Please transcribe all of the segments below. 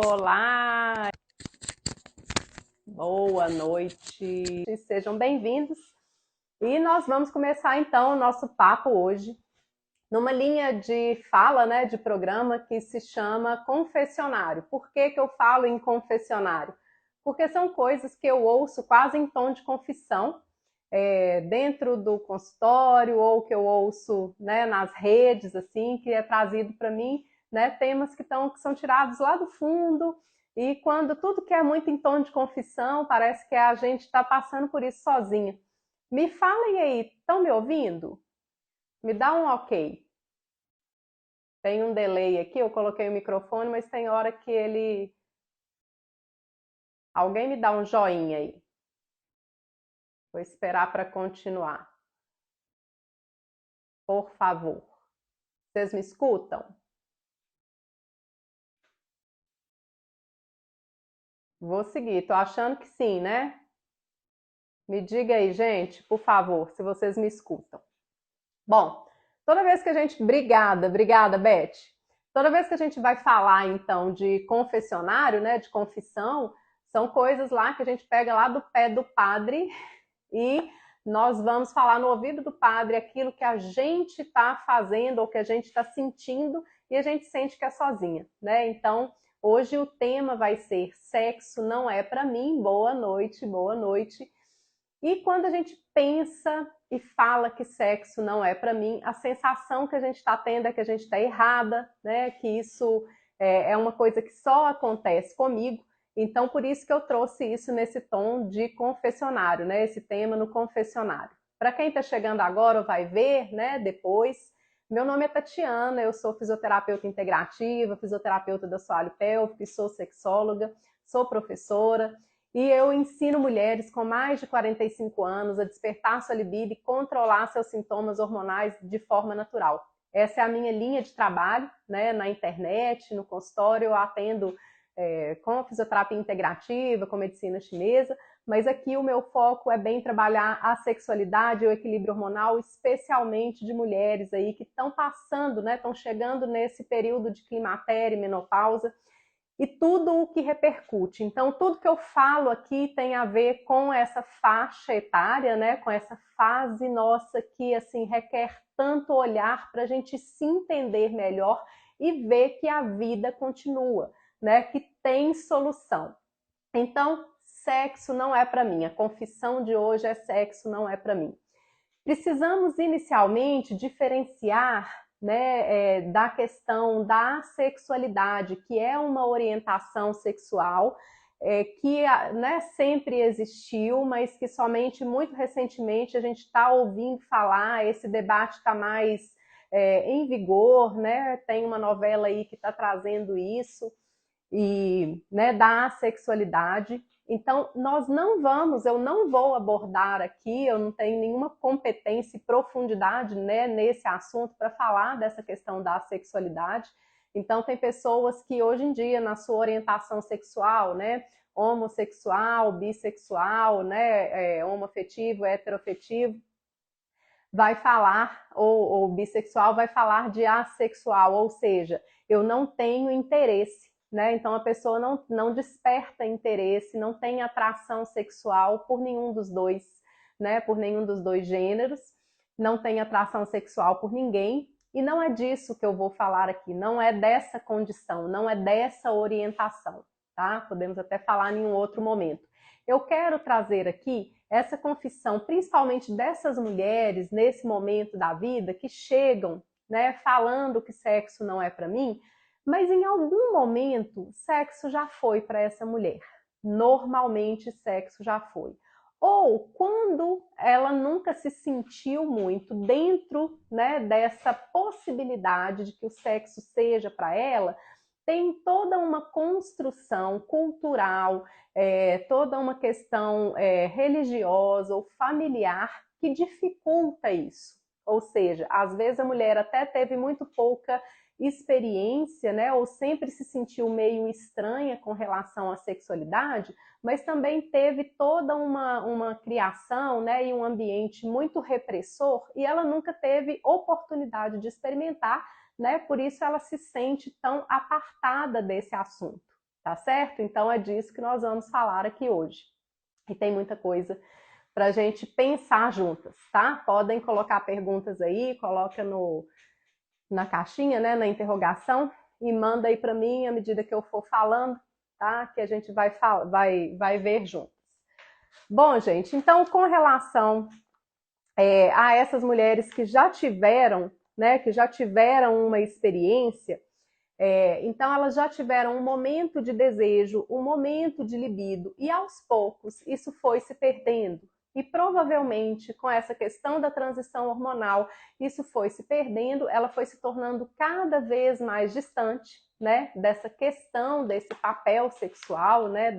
Olá, boa noite, sejam bem-vindos. E nós vamos começar então o nosso papo hoje numa linha de fala, né, de programa que se chama confessionário. Por que que eu falo em confessionário? Porque são coisas que eu ouço quase em tom de confissão, dentro do consultório ou que eu ouço, né, nas redes, assim, que é trazido para mim, né, temas que são tirados lá do fundo. E quando tudo que é muito em tom de confissão, parece que a gente está passando por isso sozinha. Me falem aí, estão me ouvindo? Me dá um ok. Tem um delay aqui, eu coloquei o microfone, mas tem hora que ele. Alguém me dá um joinha aí. Vou esperar para continuar. Por favor. Vocês me escutam? Vou seguir, tô achando que sim, né? Me diga aí, gente, por favor, se vocês me escutam. Bom, toda vez que a gente. Obrigada, Beth. Toda vez que a gente vai falar, então, de confessionário, né, de confissão, são coisas lá que a gente pega lá do pé do padre e nós vamos falar no ouvido do padre aquilo que a gente está fazendo ou que a gente está sentindo e a gente sente que é sozinha, né? Então, hoje o tema vai ser sexo não é para mim. Boa noite, boa noite. E quando a gente pensa e fala que sexo não é para mim, a sensação que a gente está tendo é que a gente está errada, né? Que isso é uma coisa que só acontece comigo. Então, por isso que eu trouxe isso nesse tom de confessionário, né? Esse tema no confessionário. Para quem está chegando agora ou vai ver, né? Depois, meu nome é Tatiana, eu sou fisioterapeuta integrativa, fisioterapeuta do assoalho pélvico, sou sexóloga, sou professora. E eu ensino mulheres com mais de 45 anos a despertar sua libido e controlar seus sintomas hormonais de forma natural. Essa é a minha linha de trabalho, né, na internet, no consultório. Eu atendo com fisioterapia integrativa, com medicina chinesa, mas aqui o meu foco é bem trabalhar a sexualidade e o equilíbrio hormonal, especialmente de mulheres aí que estão passando, né, estão chegando nesse período de climatério e menopausa, e tudo o que repercute. Então, tudo que eu falo aqui tem a ver com essa faixa etária, né? Com essa fase nossa que assim requer tanto olhar para a gente se entender melhor e ver que a vida continua, né? Que tem solução. Então, sexo não é para mim. A confissão de hoje é sexo não é para mim. Precisamos inicialmente diferenciar, né, da questão da sexualidade, que é uma orientação sexual que, né, sempre existiu, mas que somente muito recentemente a gente está ouvindo falar, esse debate está mais em vigor, né? Tem uma novela aí que está trazendo isso, e, né, da sexualidade. Então, eu não vou abordar aqui, eu não tenho nenhuma competência e profundidade, né, nesse assunto para falar dessa questão da sexualidade. Então, tem pessoas que hoje em dia, na sua orientação sexual, né, homossexual, bissexual, né, homoafetivo, heteroafetivo, vai falar, ou bissexual vai falar de assexual, ou seja, eu não tenho interesse, né? Então a pessoa não desperta interesse, não tem atração sexual por nenhum dos dois, né? Por nenhum dos dois gêneros, não tem atração sexual por ninguém, e não é disso que eu vou falar aqui, não é dessa condição, não é dessa orientação, tá? Podemos até falar em um outro momento. Eu quero trazer aqui essa confissão, principalmente dessas mulheres nesse momento da vida que chegam, né, falando que sexo não é para mim, mas em algum momento sexo já foi para essa mulher. Normalmente sexo já foi. Ou quando ela nunca se sentiu muito dentro, né, dessa possibilidade de que o sexo seja para ela, tem toda uma construção cultural, toda uma questão religiosa ou familiar que dificulta isso. Ou seja, às vezes a mulher até teve muito pouca experiência, né, ou sempre se sentiu meio estranha com relação à sexualidade, mas também teve toda uma criação, né, e um ambiente muito repressor, e ela nunca teve oportunidade de experimentar, né, por isso ela se sente tão apartada desse assunto. tá certo? Então é disso que nós vamos falar aqui hoje. E tem muita coisa para a gente pensar juntas, tá? Podem colocar perguntas aí, coloca na caixinha, né, na interrogação, e manda aí para mim à medida que eu for falando, tá? Que a gente vai ver juntas. Bom, gente, então com relação a essas mulheres que já tiveram, né, que já tiveram uma experiência, então elas já tiveram um momento de desejo, um momento de libido, e aos poucos isso foi se perdendo. E provavelmente com essa questão da transição hormonal, isso foi se perdendo, ela foi se tornando cada vez mais distante, né, dessa questão, desse papel sexual, né,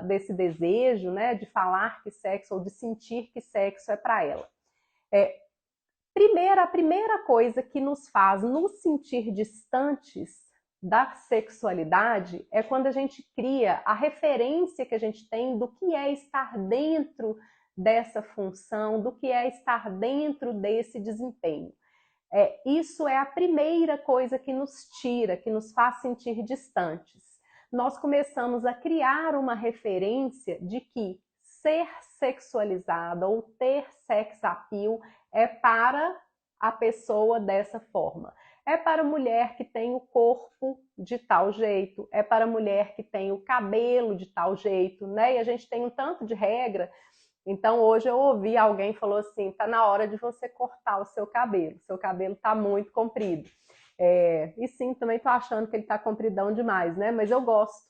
desse desejo, né, de falar que sexo ou de sentir que sexo é para ela. A primeira coisa que nos faz nos sentir distantes da sexualidade é quando a gente cria a referência que a gente tem do que é estar dentro dessa função, do que é estar dentro desse desempenho. Isso é a primeira coisa que nos tira, que nos faz sentir distantes. Nós começamos a criar uma referência de que ser sexualizada ou ter sex appeal é para a pessoa dessa forma. É para a mulher que tem o corpo de tal jeito, é para a mulher que tem o cabelo de tal jeito, né? E a gente tem um tanto de regra. Então hoje eu ouvi alguém falou assim, tá na hora de você cortar o seu cabelo tá muito comprido. E sim, também tô achando que ele tá compridão demais, né? Mas eu gosto.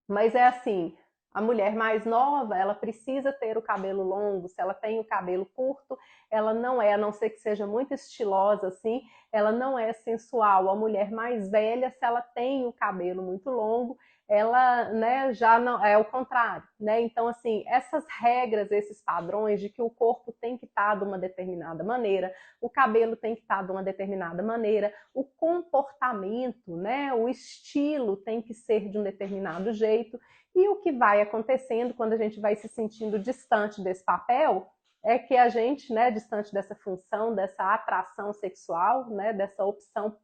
Mas é assim, a mulher mais nova, ela precisa ter o cabelo longo. Se ela tem o cabelo curto, ela não é, a não ser que seja muito estilosa assim, ela não é sensual. A mulher mais velha, se ela tem o cabelo muito longo, ela, né, já não é o contrário, né? Então assim, essas regras, esses padrões de que o corpo tem que estar de uma determinada maneira, o cabelo tem que estar de uma determinada maneira, o comportamento, né, o estilo tem que ser de um determinado jeito. E o que vai acontecendo quando a gente vai se sentindo distante desse papel é que a gente, né, distante dessa função, dessa atração sexual, né, dessa opção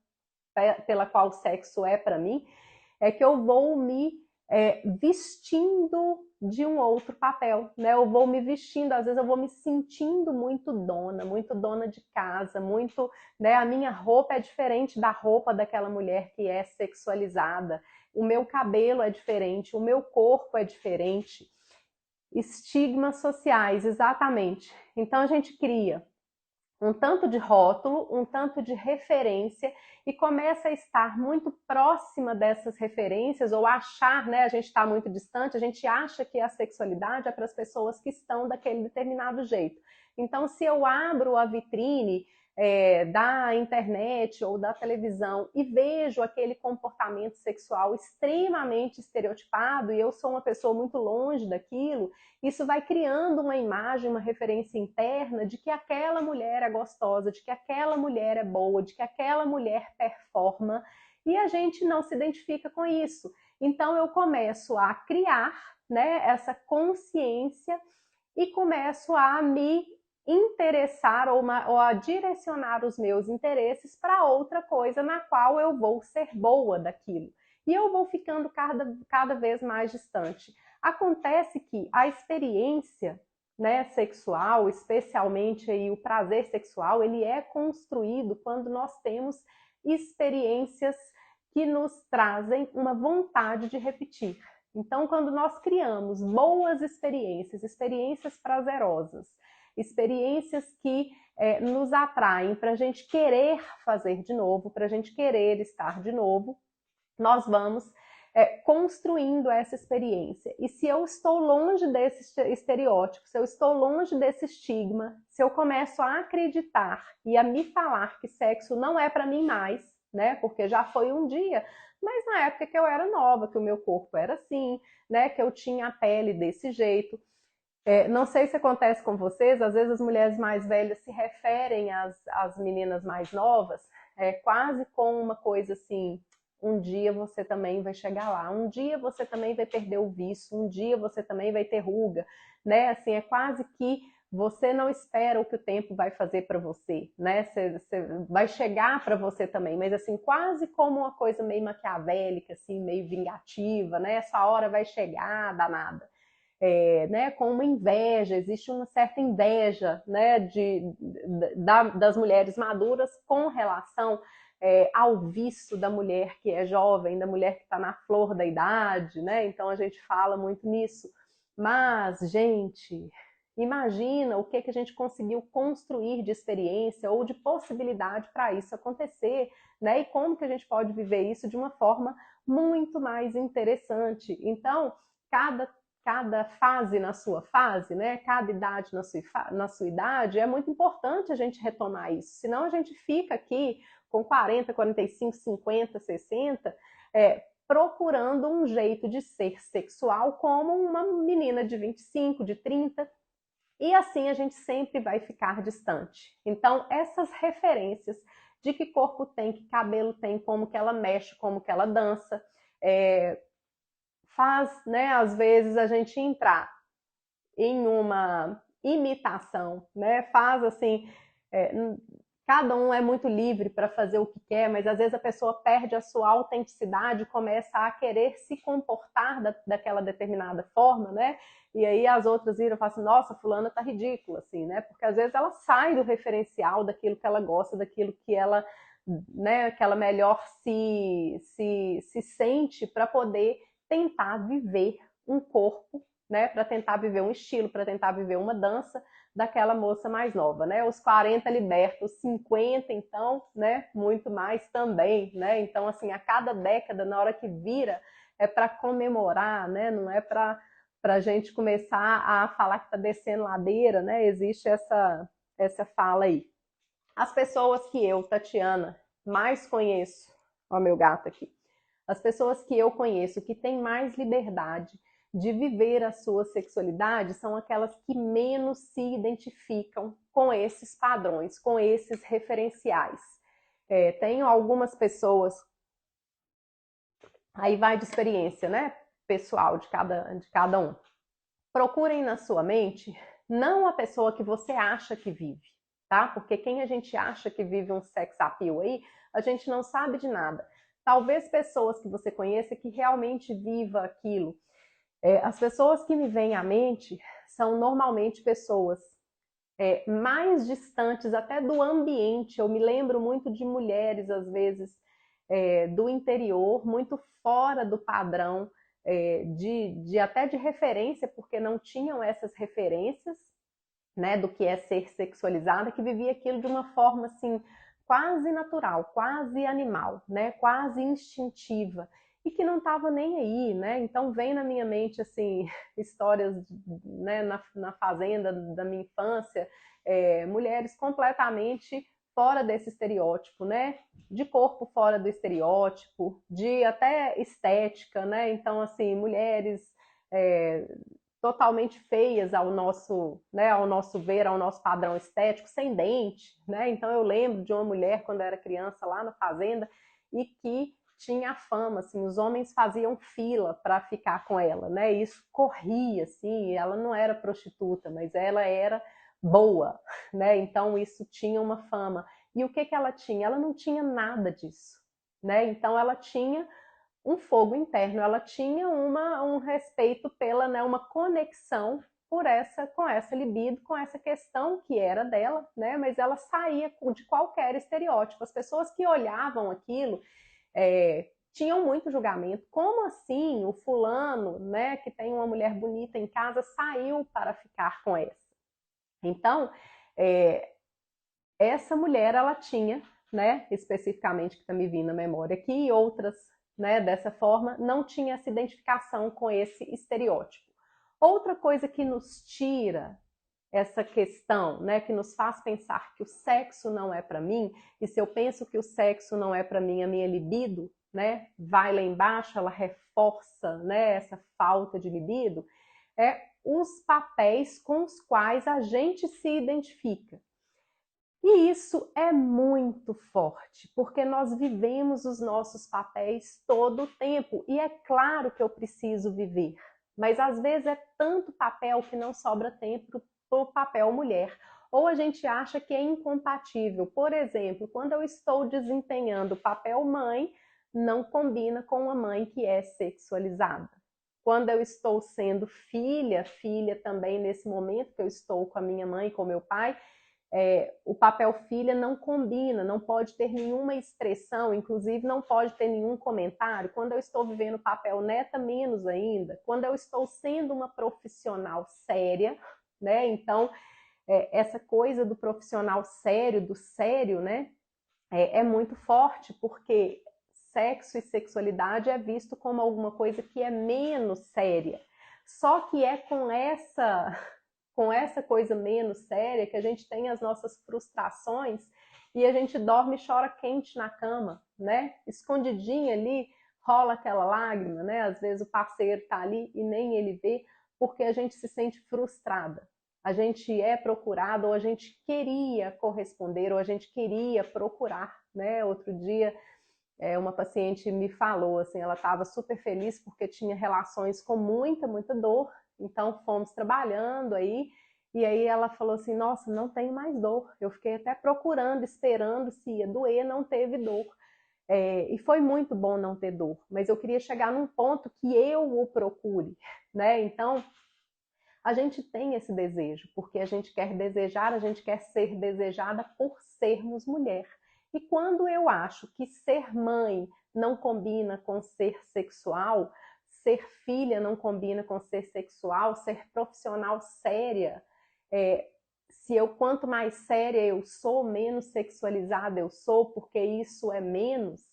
pela qual o sexo é para mim, é que eu vou me vestindo de um outro papel, né? Eu vou me vestindo, às vezes eu vou me sentindo muito dona de casa, muito, né? A minha roupa é diferente da roupa daquela mulher que é sexualizada. O meu cabelo é diferente, o meu corpo é diferente. Estigmas sociais, exatamente. Então a gente cria um tanto de rótulo, um tanto de referência e começa a estar muito próxima dessas referências ou achar, né, a gente está muito distante, a gente acha que a sexualidade é para as pessoas que estão daquele determinado jeito. Então, se eu abro a vitrine da internet ou da televisão e vejo aquele comportamento sexual extremamente estereotipado e eu sou uma pessoa muito longe daquilo, isso vai criando uma imagem, uma referência interna de que aquela mulher é gostosa, de que aquela mulher é boa, de que aquela mulher performa, e a gente não se identifica com isso. Então eu começo a criar, né, essa consciência e começo a me interessar ou a direcionar os meus interesses para outra coisa na qual eu vou ser boa daquilo. E eu vou ficando cada vez mais distante. Acontece que a experiência, né, sexual, especialmente aí o prazer sexual, ele é construído quando nós temos experiências que nos trazem uma vontade de repetir. Então, quando nós criamos boas experiências prazerosas, experiências que nos atraem para a gente querer fazer de novo, para a gente querer estar de novo, nós vamos construindo essa experiência. E se eu estou longe desse estereótipo, se eu estou longe desse estigma, se eu começo a acreditar e a me falar que sexo não é para mim mais, né? Porque já foi um dia, mas na época que eu era nova, que o meu corpo era assim, né? Que eu tinha a pele desse jeito. Não sei se acontece com vocês, às vezes as mulheres mais velhas se referem às meninas mais novas, quase com uma coisa assim, um dia você também vai chegar lá, um dia você também vai perder o vício, um dia você também vai ter ruga, né? Assim, é quase que Você não espera o que o tempo vai fazer para você, né? Você vai chegar para você também, mas assim, quase como uma coisa meio maquiavélica, assim, meio vingativa, né? Essa hora vai chegar, danada. Né, com uma inveja, existe uma certa inveja, né, das mulheres maduras com relação ao vício da mulher que é jovem, da mulher que está na flor da idade, né? Então a gente fala muito nisso. Mas, gente, imagina o que a gente conseguiu construir de experiência ou de possibilidade para isso acontecer, né? E como que a gente pode viver isso de uma forma muito mais interessante. Então, cada fase na sua fase, né? Cada idade na sua idade, é muito importante a gente retomar isso. Senão a gente fica aqui com 40, 45, 50, 60, procurando um jeito de ser sexual como uma menina de 25, de 30, e assim a gente sempre vai ficar distante. Então, essas referências de que corpo tem, que cabelo tem, como que ela mexe, como que ela dança, faz, né, às vezes a gente entrar em uma imitação, né? Faz assim, é, cada um é muito livre para fazer o que quer, mas às vezes a pessoa perde a sua autenticidade e começa a querer se comportar daquela determinada forma, né? E aí as outras viram e falam assim, nossa, fulana tá ridícula, assim, né? Porque às vezes ela sai do referencial daquilo que ela gosta, daquilo que ela, né, que ela melhor se sente para poder tentar viver um corpo, né, para tentar viver um estilo, para tentar viver uma dança daquela moça mais nova, né? Os 40 liberta, os 50, então, né, muito mais também, né? Então, assim, a cada década, na hora que vira, é para comemorar, né? Não é para a gente começar a falar que está descendo ladeira, né? Existe essa fala aí. As pessoas que eu, Tatiana, mais conheço, ó meu gato aqui, as pessoas que eu conheço que têm mais liberdade de viver a sua sexualidade são aquelas que menos se identificam com esses padrões, com esses referenciais. Tenho algumas pessoas, aí vai de experiência, né, pessoal de cada um. Procurem na sua mente não a pessoa que você acha que vive, tá? Porque quem a gente acha que vive um sex appeal aí, a gente não sabe de nada. Talvez pessoas que você conheça que realmente viva aquilo. As pessoas que me vêm à mente são normalmente pessoas mais distantes até do ambiente. Eu me lembro muito de mulheres, às vezes, do interior, muito fora do padrão, até de referência, porque não tinham essas referências, né, do que é ser sexualizada, que vivia aquilo de uma forma assim quase natural, quase animal, né, quase instintiva, e que não estava nem aí, né? Então vem na minha mente assim histórias, né, na fazenda da minha infância, mulheres completamente fora desse estereótipo, né? De corpo fora do estereótipo, de até estética, né? Então assim, mulheres totalmente feias ao nosso, né, ao nosso ver, ao nosso padrão estético, sem dente, né? Então eu lembro de uma mulher quando eu era criança lá na fazenda e que tinha a fama, assim, os homens faziam fila para ficar com ela, né? E isso corria, assim, ela não era prostituta, mas ela era boa, né? Então isso tinha uma fama. E o que ela tinha? Ela não tinha nada disso, né? Então ela tinha um fogo interno, ela tinha um respeito pela, né, uma conexão com essa libido, com essa questão que era dela, né, mas ela saía de qualquer estereótipo. As pessoas que olhavam aquilo tinham muito julgamento. Como assim o fulano, né, que tem uma mulher bonita em casa, saiu para ficar com essa? Então, essa mulher, ela tinha, né, especificamente, que está me vindo na memória aqui, e outras, né, dessa forma, não tinha essa identificação com esse estereótipo. Outra coisa que nos tira essa questão, né, que nos faz pensar que o sexo não é para mim, e se eu penso que o sexo não é para mim, a minha libido, né, vai lá embaixo, ela reforça, né, essa falta de libido, os papéis com os quais a gente se identifica. E isso é muito forte, porque nós vivemos os nossos papéis todo o tempo. E é claro que eu preciso viver, mas às vezes é tanto papel que não sobra tempo o papel mulher. Ou a gente acha que é incompatível. Por exemplo, quando eu estou desempenhando o papel mãe, não combina com uma mãe que é sexualizada. Quando eu estou sendo filha, filha também nesse momento que eu estou com a minha mãe, com meu pai, o papel filha não combina, não pode ter nenhuma expressão, inclusive não pode ter nenhum comentário. Quando eu estou vivendo o papel neta, menos ainda. Quando eu estou sendo uma profissional séria, né? Então, essa coisa do profissional sério, do sério, né? É muito forte, porque sexo e sexualidade é visto como alguma coisa que é menos séria. Só que é com essa coisa menos séria que a gente tem as nossas frustrações e a gente dorme e chora quente na cama, né? Escondidinha ali, rola aquela lágrima, né? Às vezes o parceiro tá ali e nem ele vê, porque a gente se sente frustrada. A gente é procurado, ou a gente queria corresponder, ou a gente queria procurar, né? Outro dia, uma paciente me falou, assim, ela estava super feliz porque tinha relações com muita, muita dor, então fomos trabalhando aí, e aí ela falou assim, nossa, não tenho mais dor. Eu fiquei até procurando, esperando se ia doer, não teve dor. E foi muito bom não ter dor, mas eu queria chegar num ponto que eu o procure, né? Então, a gente tem esse desejo, porque a gente quer desejar, a gente quer ser desejada por sermos mulher. E quando eu acho que ser mãe não combina com ser sexual, ser filha não combina com ser sexual, ser profissional séria, quanto mais séria eu sou, menos sexualizada eu sou, porque isso é menos,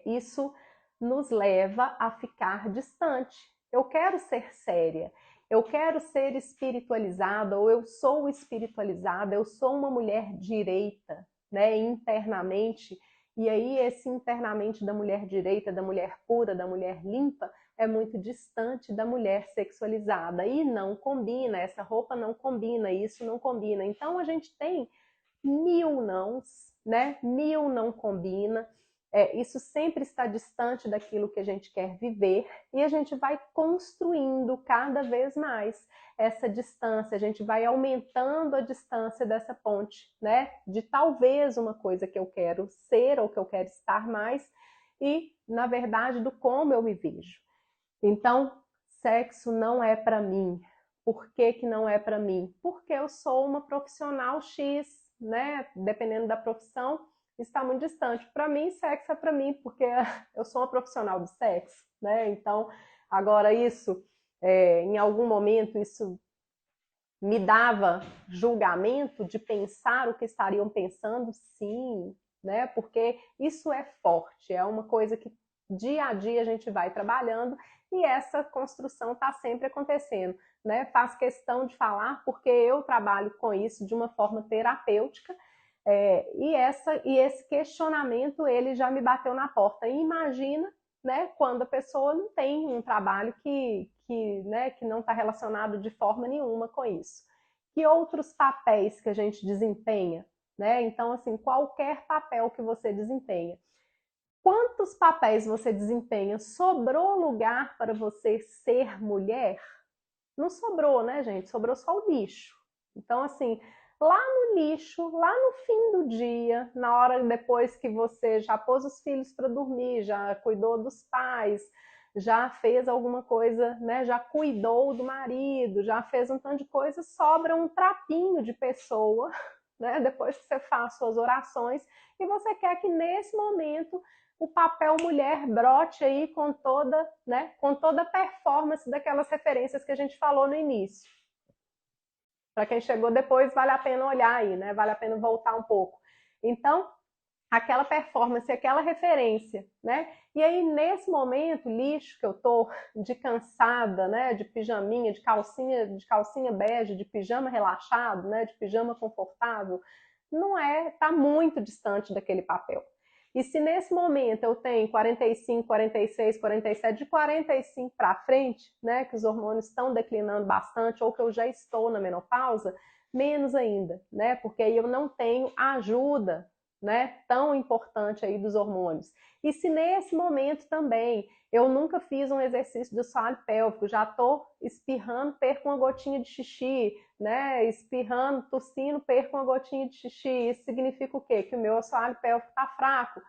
isso nos leva a ficar distante. Eu quero ser séria, eu quero ser espiritualizada, ou eu sou espiritualizada, eu sou uma mulher direita, né, internamente, e aí esse internamente da mulher direita, da mulher pura, da mulher limpa, é muito distante da mulher sexualizada, e não combina, essa roupa não combina, isso não combina. Então a gente tem mil nãos, né? Mil não combina. Isso sempre está distante daquilo que a gente quer viver e a gente vai construindo cada vez mais essa distância, a gente vai aumentando a distância dessa ponte, né? De talvez uma coisa que eu quero ser ou que eu quero estar mais e, na verdade, do como eu me vejo. Então, sexo não é para mim. Por que que não é para mim? Porque eu sou uma profissional X, né? Dependendo da profissão, está muito distante. Para mim, sexo é para mim, porque eu sou uma profissional do sexo, né? Então, agora isso, em algum momento, isso me dava julgamento de pensar o que estariam pensando, sim, né? Porque isso é forte, é uma coisa que dia a dia a gente vai trabalhando e essa construção está sempre acontecendo, né? Faço questão de falar porque eu trabalho com isso de uma forma terapêutica, e esse questionamento ele já me bateu na porta. E imagina, né, quando a pessoa não tem um trabalho né, que não está relacionado de forma nenhuma com isso. Que outros papéis que a gente desempenha, né? Então, assim, qualquer papel que você desempenha. Quantos papéis você desempenha? Sobrou lugar para você ser mulher? Não sobrou, né, gente? Sobrou só o lixo. Então, assim, lá no lixo, lá no fim do dia, na hora depois que você já pôs os filhos para dormir, já cuidou dos pais, já fez alguma coisa, né? Já cuidou do marido, já fez um tanto de coisa, sobra um trapinho de pessoa, né? Depois que você faz suas orações, e você quer que nesse momento o papel mulher brote aí com toda, né, com toda a performance daquelas referências que a gente falou no início. Para quem chegou depois, vale a pena olhar aí, né? Vale a pena voltar um pouco. Então, aquela performance, aquela referência, né? E aí, nesse momento, lixo que eu tô de cansada, né? De pijaminha, de calcinha bege, de pijama relaxado, né? De pijama confortável, não é, tá muito distante daquele papel. E se nesse momento eu tenho 45, 46, 47, de 45 para frente, né, que os hormônios estão declinando bastante, ou que eu já estou na menopausa, menos ainda, né, porque aí eu não tenho a ajuda, né, tão importante aí dos hormônios. E se nesse momento também Eu nunca fiz um exercício de assoalho pélvico, já estou espirrando, perco uma gotinha de xixi, né? Espirrando, tossindo, perco uma gotinha de xixi. Isso significa o quê? Que o meu assoalho pélvico está fraco.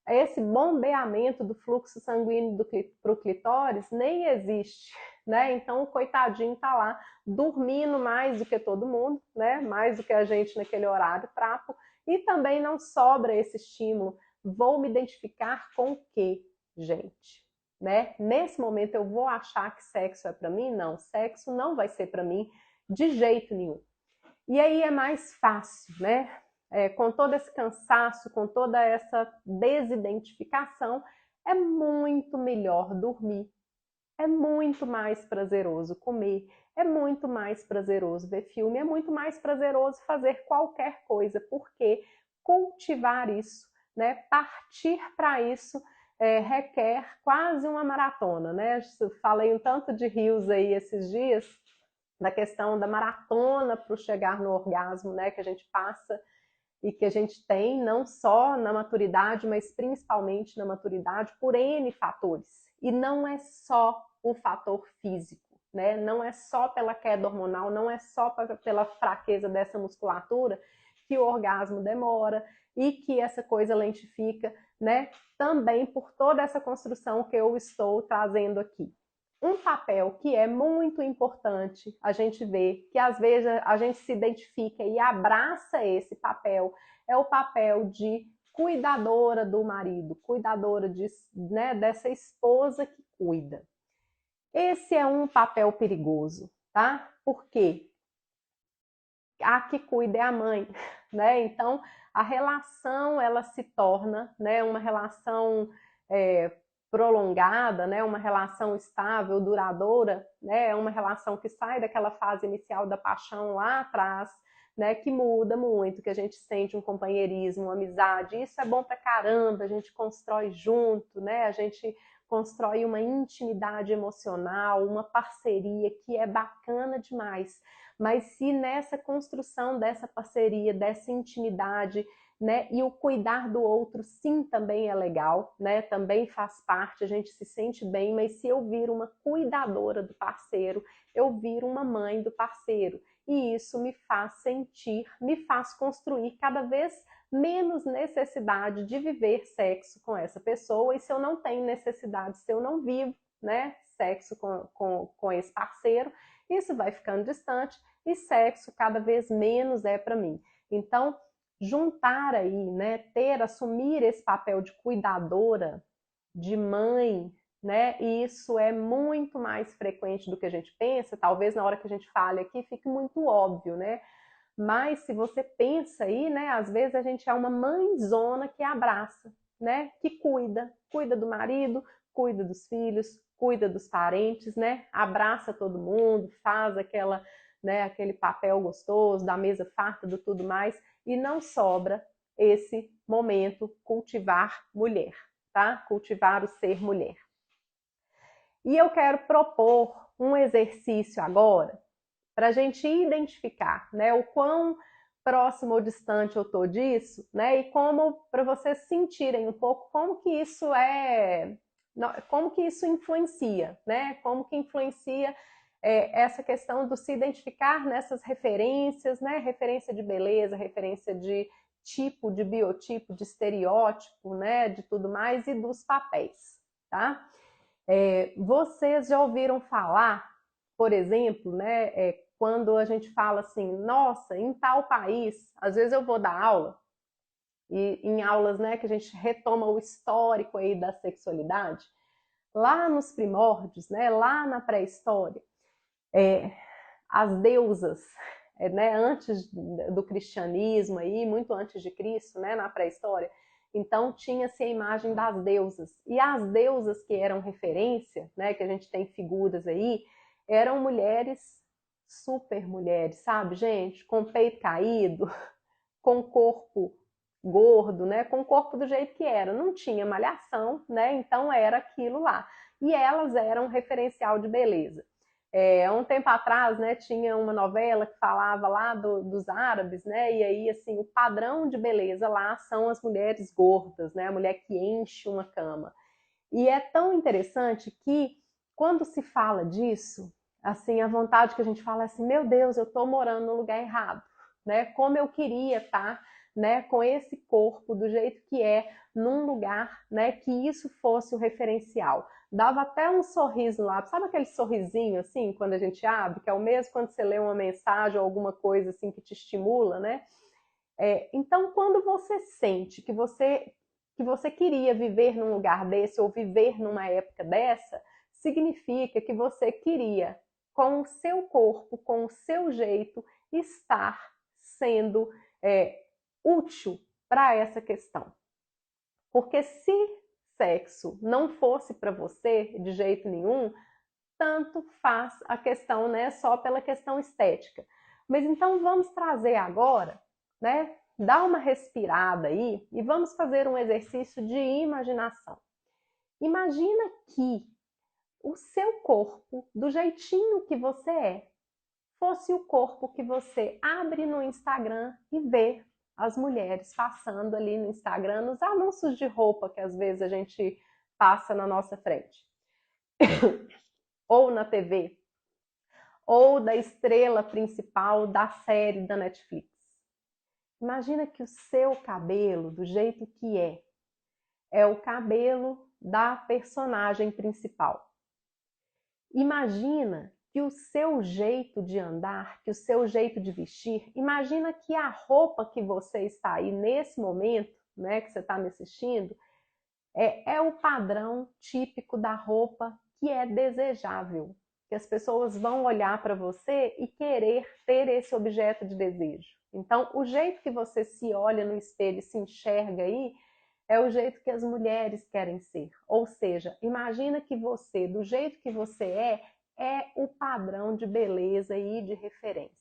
Esse bombeamento do fluxo sanguíneo para o clitóris nem existe, né? Então o coitadinho está lá dormindo mais do que todo mundo, né? Mais do que a gente naquele horário fraco, e também não sobra esse estímulo. Vou me identificar com o quê, gente? Né? Nesse momento eu vou achar que sexo é para mim? Não, sexo não vai ser para mim de jeito nenhum. E aí é mais fácil, né? Com todo esse cansaço, com toda essa desidentificação, é muito melhor dormir. É muito mais prazeroso comer, é muito mais prazeroso ver filme, é muito mais prazeroso fazer qualquer coisa, porque cultivar isso, né? Partir para isso requer quase uma maratona, né? Falei um tanto de rios aí esses dias, da questão da maratona para chegar no orgasmo, né? Que a gente passa e que a gente tem não só na maturidade, mas principalmente na maturidade por N fatores. E não é só o fator físico, né? Não é só pela queda hormonal, não é só pela fraqueza dessa musculatura que o orgasmo demora e que essa coisa lentifica, né? Também por toda essa construção que eu estou trazendo aqui. Um papel que é muito importante a gente ver, que às vezes a gente se identifica e abraça esse papel, é o papel de cuidadora do marido, cuidadora né, dessa esposa que cuida. Esse é um papel perigoso, tá? Porque a que cuida é a mãe, né? Então a relação ela se torna, né, uma relação prolongada, né, uma relação estável, duradoura, né, é uma relação que sai daquela fase inicial da paixão lá atrás, né, que muda muito, que a gente sente um companheirismo, uma amizade, isso é bom pra caramba, a gente constrói junto, né, a gente constrói uma intimidade emocional, uma parceria que é bacana demais. Mas se nessa construção dessa parceria, dessa intimidade, né, e o cuidar do outro, sim, também é legal, né, também faz parte, a gente se sente bem, mas se eu vir uma cuidadora do parceiro, eu viro uma mãe do parceiro, e isso me faz sentir, me faz construir cada vez menos necessidade de viver sexo com essa pessoa, e se eu não tenho necessidade, se eu não vivo, né, sexo com esse parceiro, isso vai ficando distante e sexo cada vez menos é para mim. Então, juntar aí, né, assumir esse papel de cuidadora, de mãe, né, e isso é muito mais frequente do que a gente pensa, talvez na hora que a gente fale aqui fique muito óbvio, né, mas se você pensa aí, né, às vezes a gente é uma mãezona que abraça, né, que cuida do marido, cuida dos filhos, cuida dos parentes, né, abraça todo mundo, faz aquela, né, aquele papel gostoso, da mesa farta, do tudo mais, e não sobra esse momento cultivar mulher, tá? Cultivar o ser mulher. E eu quero propor um exercício agora para a gente identificar, né, o quão próximo ou distante eu estou disso, né, e como para vocês sentirem um pouco como que isso como que isso influencia, né, como que influencia essa questão do se identificar nessas referências, né, referência de beleza, referência de tipo, de biotipo, de estereótipo, né, de tudo mais e dos papéis, tá? Vocês já ouviram falar, por exemplo, né, quando a gente fala assim, nossa, em tal país, às vezes eu vou dar aula, e em aulas, né, que a gente retoma o histórico aí da sexualidade, lá nos primórdios, né, lá na pré-história, as deusas, né, antes do cristianismo aí, muito antes de Cristo, né, na pré-história, então tinha-se a imagem das deusas. E as deusas que eram referência, né, que a gente tem figuras aí, eram mulheres, super mulheres, sabe, gente? Com peito caído, com corpo gordo, né? Com o corpo do jeito que era. Não tinha malhação, né? Então era aquilo lá. E elas eram referencial de beleza. Um tempo atrás, né, tinha uma novela que falava lá dos árabes, né, e aí, assim, o padrão de beleza lá são as mulheres gordas, né, a mulher que enche uma cama. E é tão interessante que quando se fala disso, assim, a vontade que a gente fala é assim, meu Deus, eu estou morando no lugar errado, né? Como eu queria estar, né, com esse corpo do jeito que é, num lugar, né, que isso fosse o referencial. Dava até um sorriso lá, sabe aquele sorrisinho assim, quando a gente abre, que é o mesmo quando você lê uma mensagem ou alguma coisa assim que te estimula, né? Então, quando você sente que você queria viver num lugar desse ou viver numa época dessa, significa que você queria, com o seu corpo, com o seu jeito, estar sendo útil para essa questão. Porque se sexo não fosse para você de jeito nenhum, tanto faz a questão, né, só pela questão estética. Mas então vamos trazer agora, né, dar uma respirada aí e vamos fazer um exercício de imaginação. Imagina que o seu corpo, do jeitinho que você é, fosse o corpo que você abre no Instagram e vê as mulheres passando ali no Instagram, nos anúncios de roupa que às vezes a gente passa na nossa frente. Ou na TV, ou da estrela principal da série da Netflix. Imagina que o seu cabelo, do jeito que é o cabelo da personagem principal. Imagina que o seu jeito de andar, que o seu jeito de vestir, imagina que a roupa que você está aí nesse momento, né, que você está me assistindo, é o padrão típico da roupa que é desejável, que as pessoas vão olhar para você e querer ter esse objeto de desejo. Então, o jeito que você se olha no espelho e se enxerga aí é o jeito que as mulheres querem ser. Ou seja, imagina que você, do jeito que você é o padrão de beleza e de referência.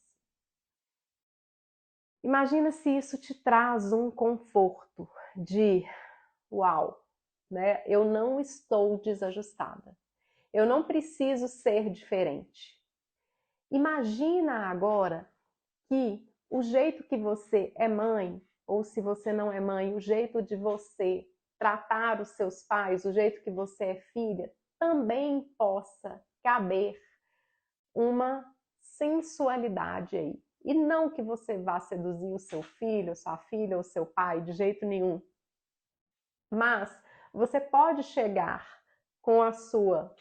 Imagina se isso te traz um conforto de uau, né? Eu não estou desajustada. Eu não preciso ser diferente. Imagina agora que o jeito que você é mãe, ou se você não é mãe, o jeito de você tratar os seus pais, o jeito que você é filha, também possa caber uma sensualidade aí. E não que você vá seduzir o seu filho, sua filha ou seu pai, de jeito nenhum. Mas você pode chegar com a sua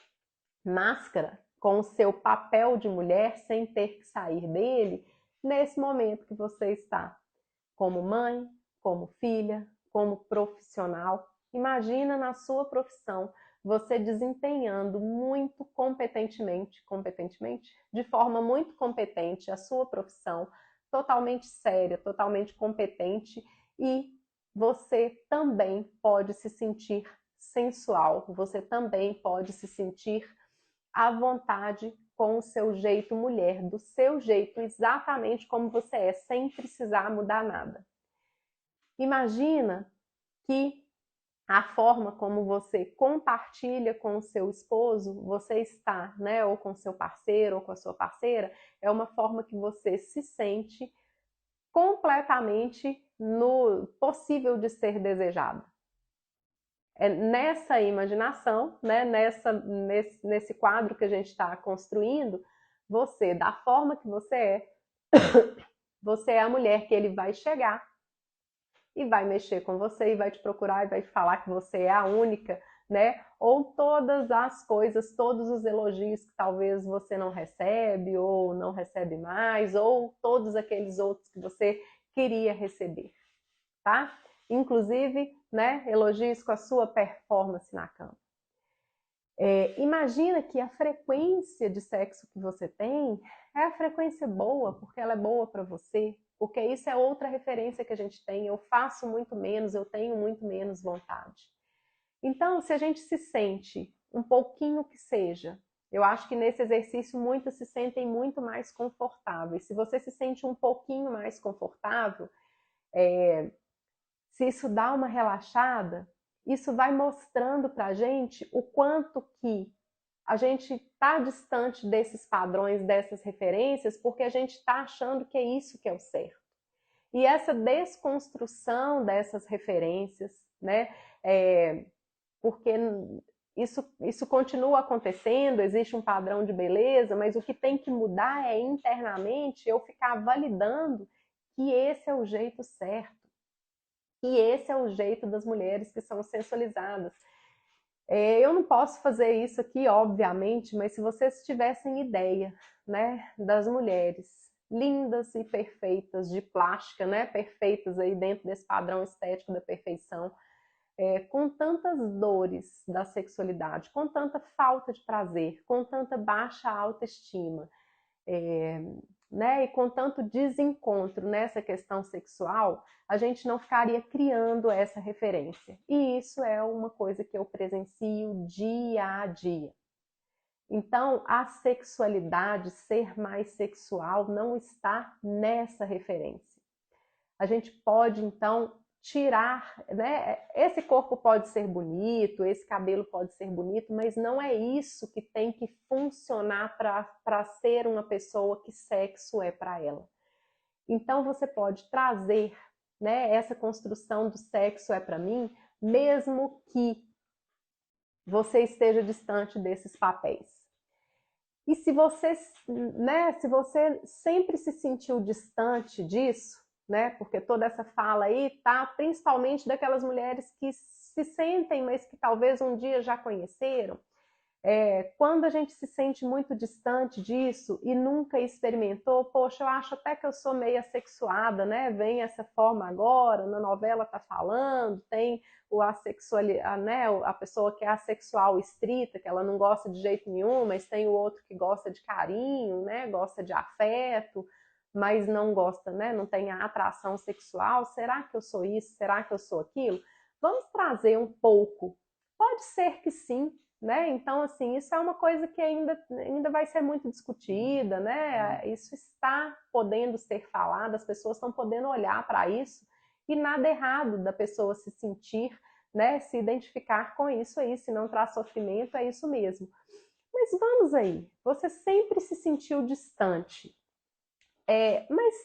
máscara, com o seu papel de mulher, sem ter que sair dele, nesse momento que você está como mãe, como filha, como profissional. Imagina na sua profissão você desempenhando muito competentemente, de forma muito competente a sua profissão, totalmente séria, totalmente competente, e você também pode se sentir sensual, você também pode se sentir à vontade com o seu jeito mulher, do seu jeito exatamente como você é, sem precisar mudar nada. Imagina que a forma como você compartilha com o seu esposo, você está, né, ou com seu parceiro ou com a sua parceira, é uma forma que você se sente completamente no possível de ser desejado. É nessa imaginação, né, nesse quadro que a gente está construindo, você, da forma que você é a mulher que ele vai chegar e vai mexer com você e vai te procurar e vai te falar que você é a única, né? Ou todas as coisas, todos os elogios que talvez você não recebe ou não recebe mais, ou todos aqueles outros que você queria receber, tá? Inclusive, né, elogios com a sua performance na cama. Imagina que a frequência de sexo que você tem é a frequência boa, porque ela é boa para você, porque isso é outra referência que a gente tem. Eu faço muito menos, eu tenho muito menos vontade. Então, se a gente se sente um pouquinho que seja, eu acho que nesse exercício muitas se sentem muito mais confortáveis. Se você se sente um pouquinho mais confortável, se isso dá uma relaxada, isso vai mostrando para a gente o quanto que a gente está distante desses padrões, dessas referências, porque a gente está achando que é isso que é o certo. E essa desconstrução dessas referências, né? Porque isso continua acontecendo, existe um padrão de beleza, mas o que tem que mudar é internamente eu ficar validando que esse é o jeito certo, que esse é o jeito das mulheres que são sensualizadas. Eu não posso fazer isso aqui, obviamente, mas se vocês tivessem ideia, né, das mulheres lindas e perfeitas de plástica, né, perfeitas aí dentro desse padrão estético da perfeição, com tantas dores da sexualidade, com tanta falta de prazer, com tanta baixa autoestima, né, e com tanto desencontro nessa questão sexual, a gente não ficaria criando essa referência. E isso é uma coisa que eu presencio dia a dia. Então, a sexualidade, ser mais sexual, não está nessa referência. A gente pode, então, tirar, né? Esse corpo pode ser bonito, esse cabelo pode ser bonito, mas não é isso que tem que funcionar para ser uma pessoa que sexo é para ela. Então, você pode trazer, né, essa construção do sexo é para mim, mesmo que você esteja distante desses papéis. E se você, né, se você sempre se sentiu distante disso, né, porque toda essa fala aí tá principalmente daquelas mulheres que se sentem, mas que talvez um dia já conheceram. Quando a gente se sente muito distante disso e nunca experimentou, poxa, eu acho até que eu sou meio assexuada, né? Vem essa forma agora, na novela tá falando, tem o assexual, né? A pessoa que é assexual estrita, que ela não gosta de jeito nenhum, mas tem o outro que gosta de carinho, né? Gosta de afeto, mas não gosta, né? Não tem a atração sexual. Será que eu sou isso? Será que eu sou aquilo? Vamos trazer um pouco. Pode ser que sim, né? Então, assim, isso é uma coisa que ainda vai ser muito discutida, né? Isso está podendo ser falado, as pessoas estão podendo olhar para isso e nada errado da pessoa se sentir, né? Se identificar com isso aí, se não traz sofrimento, é isso mesmo. Mas vamos aí, você sempre se sentiu distante, mas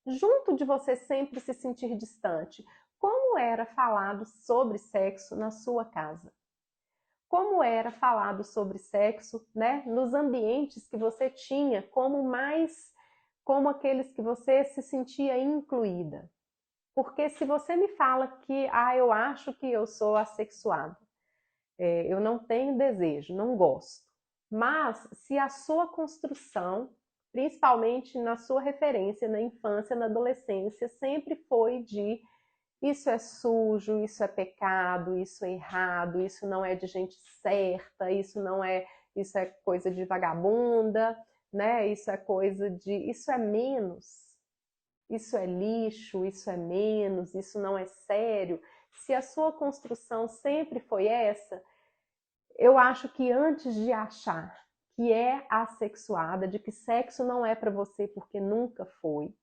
junto de você sempre se sentir distante, como era falado sobre sexo na sua casa? Como era falado sobre sexo, né, nos ambientes que você tinha, como aqueles que você se sentia incluída. Porque se você me fala que, eu acho que eu sou assexuada, eu não tenho desejo, não gosto. Mas se a sua construção, principalmente na sua referência na infância, na adolescência, sempre foi de isso é sujo, isso é pecado, isso é errado, isso não é de gente certa, isso é coisa de vagabunda, né? Isso é menos, isso é lixo, isso é menos, isso não é sério. Se a sua construção sempre foi essa, eu acho que antes de achar que é assexuada, de que sexo não é para você porque nunca foi,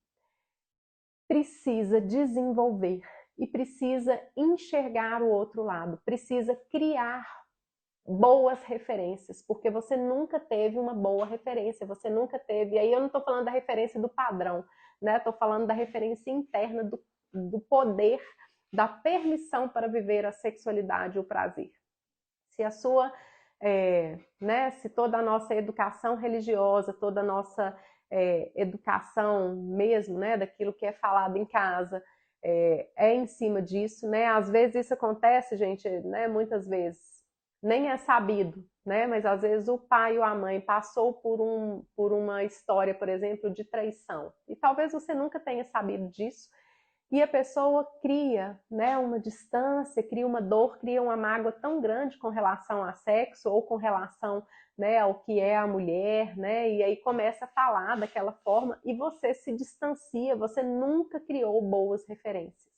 precisa desenvolver e precisa enxergar o outro lado, precisa criar boas referências, porque você nunca teve uma boa referência, você nunca teve, e aí eu não estou falando da referência do padrão, né? Estou falando da referência interna do poder, da permissão para viver a sexualidade e o prazer. Se a sua, né, se toda a nossa educação religiosa, toda a nossa educação mesmo, né, daquilo que é falado em casa, em cima disso, né? Às vezes isso acontece, gente, né? Muitas vezes nem é sabido, né? Mas às vezes o pai ou a mãe passou por uma história, por exemplo, de traição. E talvez você nunca tenha sabido disso. E a pessoa cria, né, uma distância, cria uma dor, cria uma mágoa tão grande com relação a sexo ou com relação, né, ao que é a mulher, né, e aí começa a falar daquela forma e você se distancia, você nunca criou boas referências.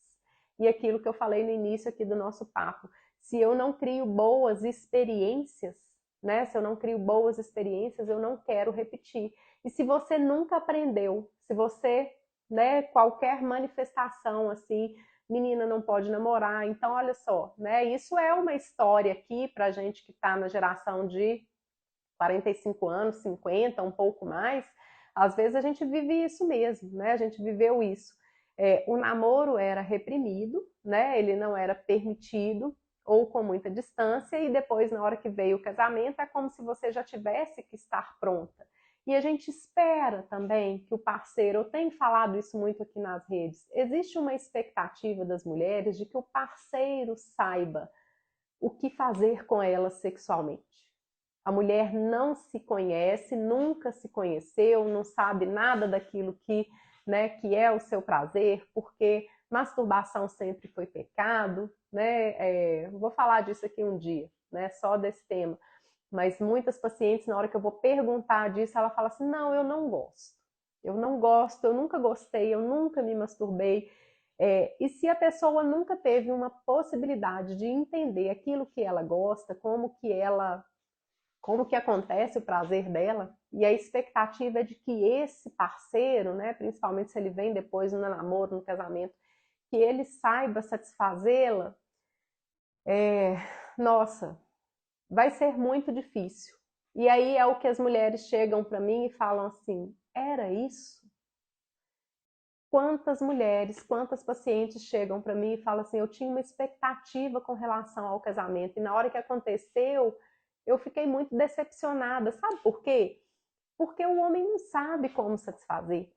E aquilo que eu falei no início aqui do nosso papo, se eu não crio boas experiências, né, se eu não crio boas experiências, eu não quero repetir. E se você nunca aprendeu, se você, né, qualquer manifestação assim, menina não pode namorar, então olha só, né, isso é uma história aqui pra gente que tá na geração de 45 anos, 50, um pouco mais, às vezes a gente vive isso mesmo, né, a gente viveu isso. O namoro era reprimido, né, ele não era permitido, ou com muita distância, e depois, na hora que veio o casamento, é como se você já tivesse que estar pronta. E a gente espera também que o parceiro, eu tenho falado isso muito aqui nas redes, existe uma expectativa das mulheres de que o parceiro saiba o que fazer com elas sexualmente. A mulher não se conhece, nunca se conheceu, não sabe nada daquilo que é o seu prazer, porque masturbação sempre foi pecado, né? Vou falar disso aqui um dia, né? Só desse tema. Mas muitas pacientes, na hora que eu vou perguntar disso, ela fala assim: não, eu não gosto. Eu não gosto, eu nunca gostei, eu nunca me masturbei. E se a pessoa nunca teve uma possibilidade de entender aquilo que ela gosta, como que acontece o prazer dela, e a expectativa é de que esse parceiro, né, principalmente se ele vem depois no namoro, no casamento, que ele saiba satisfazê-la, nossa, vai ser muito difícil. E aí é o que as mulheres chegam para mim e falam assim: era isso? Quantas mulheres, quantas pacientes chegam para mim e falam assim: eu tinha uma expectativa com relação ao casamento, e na hora que aconteceu, eu fiquei muito decepcionada. Sabe por quê? Porque o homem não sabe como satisfazer.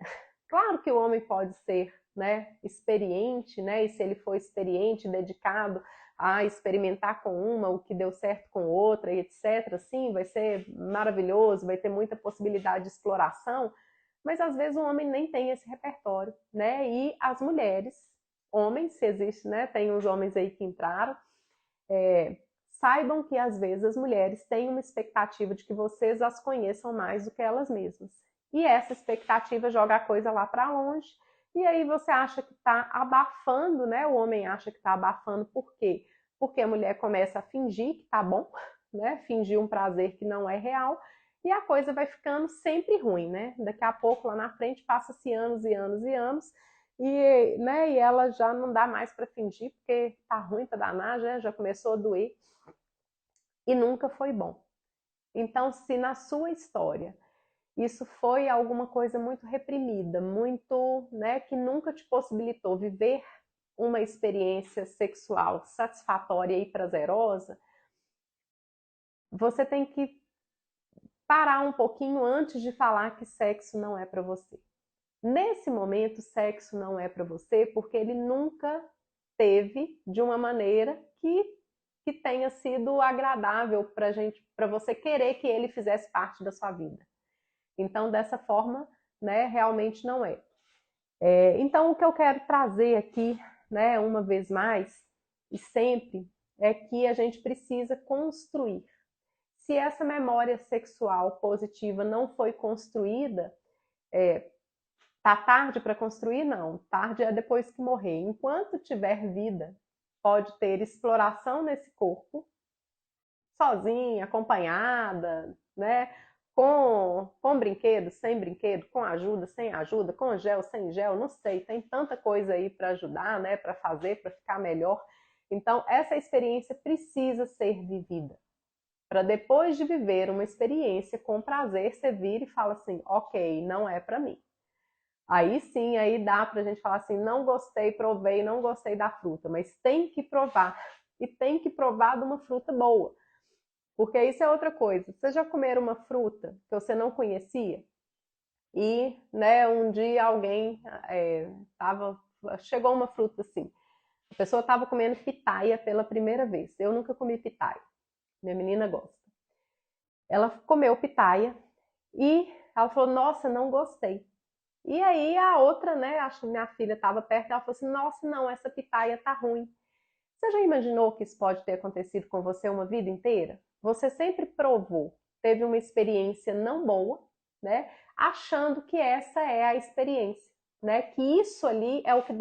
Claro que o homem pode ser, né, experiente, né, e se ele for experiente, dedicado a experimentar com uma, o que deu certo com outra, e etc., sim, vai ser maravilhoso, vai ter muita possibilidade de exploração, mas às vezes o homem nem tem esse repertório, né, e as mulheres, homens, se existe, né, tem uns homens aí que entraram, saibam que às vezes as mulheres têm uma expectativa de que vocês as conheçam mais do que elas mesmas. E essa expectativa joga a coisa lá para longe, e aí você acha que está abafando, né? O homem acha que está abafando, por quê? Porque a mulher começa a fingir que tá bom, né? Fingir um prazer que não é real, e a coisa vai ficando sempre ruim, né? Daqui a pouco, lá na frente, passa-se anos e anos e anos, e ela já não dá mais para fingir, porque tá ruim para danar, já começou a doer, e nunca foi bom. Então, se na sua história isso foi alguma coisa muito reprimida, muito, né, que nunca te possibilitou viver uma experiência sexual satisfatória e prazerosa, você tem que parar um pouquinho antes de falar que sexo não é para você. Nesse momento, sexo não é para você porque ele nunca teve de uma maneira que tenha sido agradável para você querer que ele fizesse parte da sua vida. Então, dessa forma, né, realmente não é. Então, o que eu quero trazer aqui, né, uma vez mais e sempre, é que a gente precisa construir. Se essa memória sexual positiva não foi construída, tá tarde para construir? Não. Tarde é depois que morrer. Enquanto tiver vida, pode ter exploração nesse corpo, sozinha, acompanhada, né? Com brinquedo, sem brinquedo, com ajuda, sem ajuda, com gel, sem gel, não sei. Tem tanta coisa aí para ajudar, né? Para fazer, para ficar melhor. Então, essa experiência precisa ser vivida. Para depois de viver uma experiência com prazer, você vira e fala assim: ok, não é para mim. Aí sim, aí dá pra gente falar assim: não gostei, provei, não gostei da fruta, mas tem que provar. E tem que provar de uma fruta boa. Porque isso é outra coisa. Você já comeram uma fruta que você não conhecia? E, né, um dia alguém chegou uma fruta assim. A pessoa estava comendo pitaia pela primeira vez. Eu nunca comi pitaia. Minha menina gosta. Ela comeu pitaia e ela falou: nossa, não gostei. E aí a outra, né, acho que minha filha estava perto, ela falou assim: nossa, não, essa pitaia tá ruim. Você já imaginou que isso pode ter acontecido com você uma vida inteira? Você sempre provou, teve uma experiência não boa, né, achando que essa é a experiência, né, que isso ali é o que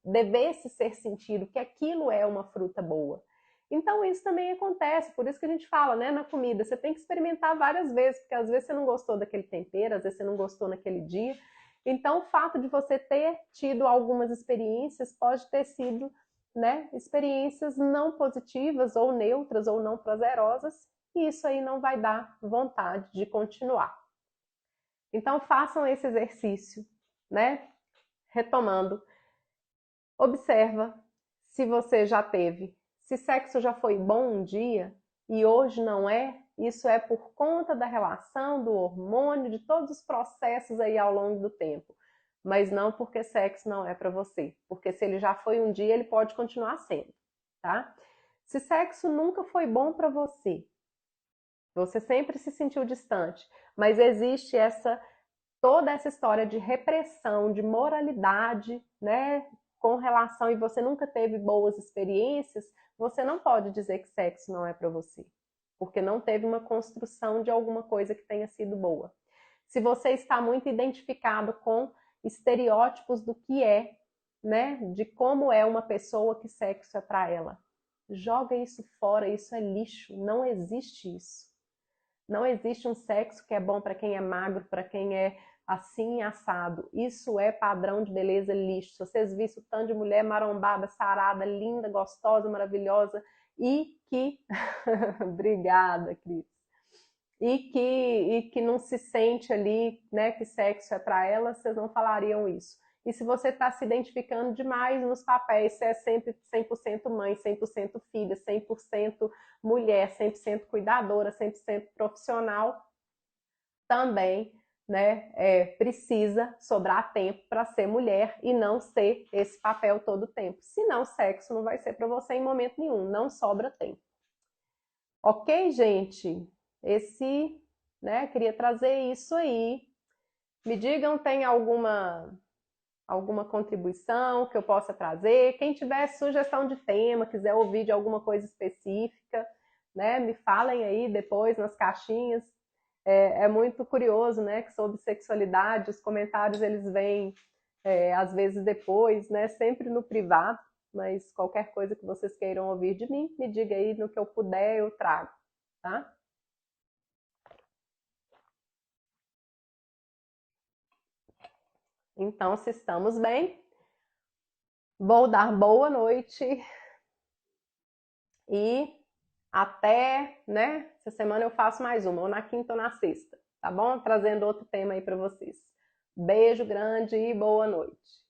devesse ser sentido, que aquilo é uma fruta boa. Então isso também acontece, por isso que a gente fala, né, na comida, você tem que experimentar várias vezes, porque às vezes você não gostou daquele tempero, às vezes você não gostou naquele dia. Então o fato de você ter tido algumas experiências pode ter sido, né, experiências não positivas ou neutras ou não prazerosas, e isso aí não vai dar vontade de continuar. Então façam esse exercício, né? Retomando, observa se você já teve Se sexo já foi bom um dia e hoje não é, isso é por conta da relação, do hormônio, de todos os processos aí ao longo do tempo. Mas não porque sexo não é para você. Porque se ele já foi um dia, ele pode continuar sendo, tá? Se sexo nunca foi bom para você, você sempre se sentiu distante, mas existe toda essa história de repressão, de moralidade, né, com relação e você nunca teve boas experiências, você não pode dizer que sexo não é para você, porque não teve uma construção de alguma coisa que tenha sido boa. Se você está muito identificado com estereótipos do que é, né, de como é uma pessoa, que sexo é para ela, joga isso fora, isso é lixo, não existe isso. Não existe um sexo que é bom para quem é magro, para quem é assim assado. Isso é padrão de beleza lixo. Se vocês vissem o tanto de mulher marombada, sarada, linda, gostosa, maravilhosa e que obrigada, Cris. E que não se sente ali, né, que sexo é para ela, vocês não falariam isso. E se você está se identificando demais nos papéis, você é sempre 100% mãe, 100% filha, 100% mulher, 100% cuidadora, 100% profissional, também, né, precisa sobrar tempo para ser mulher e não ser esse papel todo o tempo. Senão, sexo não vai ser para você em momento nenhum, não sobra tempo. Ok, gente? Né, queria trazer isso aí. Me digam, tem alguma contribuição que eu possa trazer? Quem tiver sugestão de tema, quiser ouvir de alguma coisa específica, né, me falem aí depois nas caixinhas. É muito curioso, né, que sobre sexualidade, os comentários eles vêm às vezes depois, né, sempre no privado, mas qualquer coisa que vocês queiram ouvir de mim, me diga aí, no que eu puder eu trago, tá? Então, se estamos bem, vou dar boa noite e até, né? Essa semana eu faço mais uma, ou na quinta ou na sexta, tá bom? Trazendo outro tema aí para vocês. Beijo grande e boa noite.